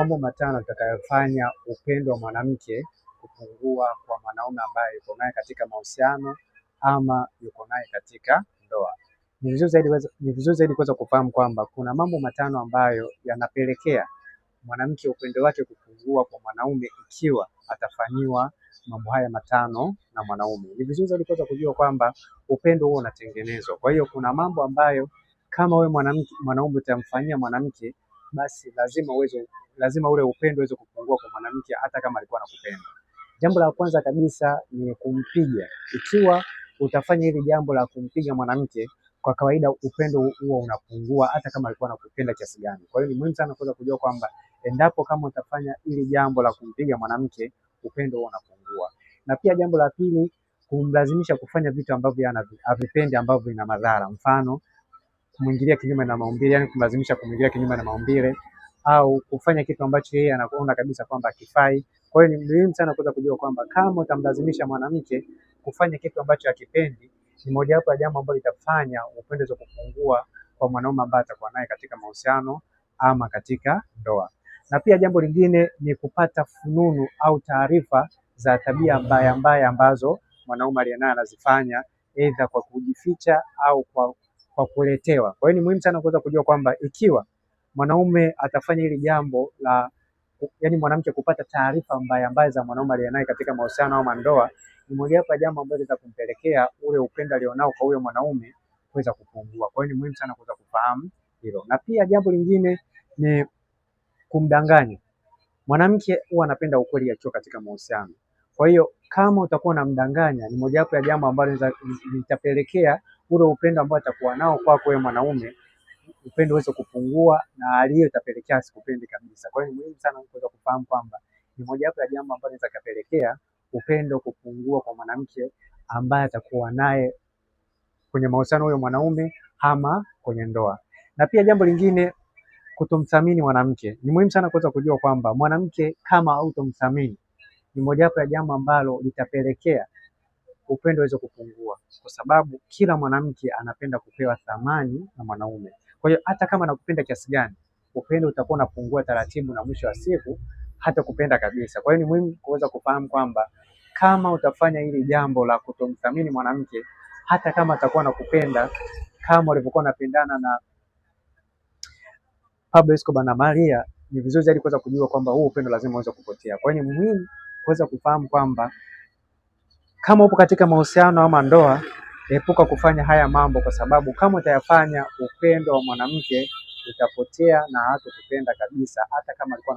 mambo matano yatakayofanya upendo wa mwanamke kupungua kwa mwanaume ambaye yuko naye katika mahusiano ama yuko naye katika ndoa. Ni vizuri zaidi kuweza kufahamu kwamba kuna mambo matano ambayo yanapelekea mwanamke upendo wake kupungua kwa mwanaume ikiwa atafanyiwa mambo haya matano na mwanaume. Ni vizuri zaidi kuweza kujua kwamba upendo huo unatengenezwa. Kwa hiyo kuna mambo ambayo kama wewe mwanaume utamfanyia mwanamke, basi lazima ule upendo uweze kupungua kwa mwanamke hata kama alikuwa anakupenda. Jambo la kwanza kabisa ni kumpiga. Ikiwa utafanya hili jambo la kumpiga mwanamke, kwa kawaida upendo huo unapungua hata kama alikuwa anakupenda kiasi gani. Kwa hiyo ni muhimu sana kuweza kujua kwamba endapo kama utafanya hili jambo la kumpiga mwanamke, upendo huo unapungua. Na pia jambo la pili, kumlazimisha kufanya vitu ambavyo havipendi ambavyo vina madhara. Mfano, kumwingilia kinyume na maumbile, yani kumlazimisha kumwingilia kinyume na maumbile, au kufanya kitu ambacho yeye anaona kabisa kwamba hakifai. Kwa hiyo ni muhimu sana kuweza kujua kwamba kama utamlazimisha mwanamke kufanya kitu ambacho hakipendi, ni mojawapo ya jambo ambalo litafanya upendo uweze kupungua kwa mwanaume ambaye atakuwa naye katika mahusiano ama katika ndoa. Na pia jambo lingine ni kupata fununu au taarifa za tabia mbaya ambazo mwanaume aliyenaye anazifanya, aidha kwa kujificha au kwa kuletewa. Kwa hiyo ni muhimu sana kuweza kujua kwamba ikiwa mwanaume atafanya hili jambo la mwanamke kupata taarifa mbaya za mwanaume aliyenaye katika mahusiano au ndoa, ni mojawapo ya jambo ambalo litakumpelekea ule upendo alionao kwa huyo mwanaume kuweza kupungua. Kwa hiyo ni muhimu sana kuweza kufahamu hilo. Na pia jambo lingine ni kumdanganya. Mwanamke huwa anapenda ukweli akiwa katika mahusiano. Kwa hiyo kama utakuwa unamdanganya, ni mojawapo ya jambo ambalo litapelekea ule upendo ambao atakuwa nao kwako wewe mwanaume, upendo uweze kupungua na hali hiyo itapelekea asikupendi kabisa. Kwa hiyo ni muhimu sana kuweza kufahamu kwamba ni mojawapo ya jambo ambalo linaweza kupelekea upendo kupungua kwa mwanamke ambaye atakuwa naye kwenye mahusiano huyo mwanaume ama kwenye ndoa. Na pia jambo lingine, kutomthamini mwanamke. Ni muhimu sana kuweza kujua kwamba mwanamke kama hautomthamini, ni mojawapo ya jambo ambalo litapelekea upendo uweze kupungua, kwa sababu kila mwanamke anapenda kupewa thamani na mwanaume. Kwa hiyo hata kama anakupenda kiasi gani, upendo utakuwa unapungua taratibu na mwisho wa siku hata kupenda kabisa. Kwa hiyo ni muhimu kuweza kufahamu kwamba kama utafanya hili jambo la kutomthamini mwanamke, hata kama atakuwa anakupenda kama walivyokuwa wanapendana na Pablo Escobar na Maria, ni vizuri zaidi kuweza kujua kwamba huu upendo lazima uweze kupotea. Kwa hiyo ni muhimu kuweza kufahamu kwamba kama upo katika mahusiano ama ndoa, epuka kufanya haya mambo, kwa sababu kama utayafanya, upendo wa mwanamke utapotea na hatakupenda kabisa hata kama alikuwa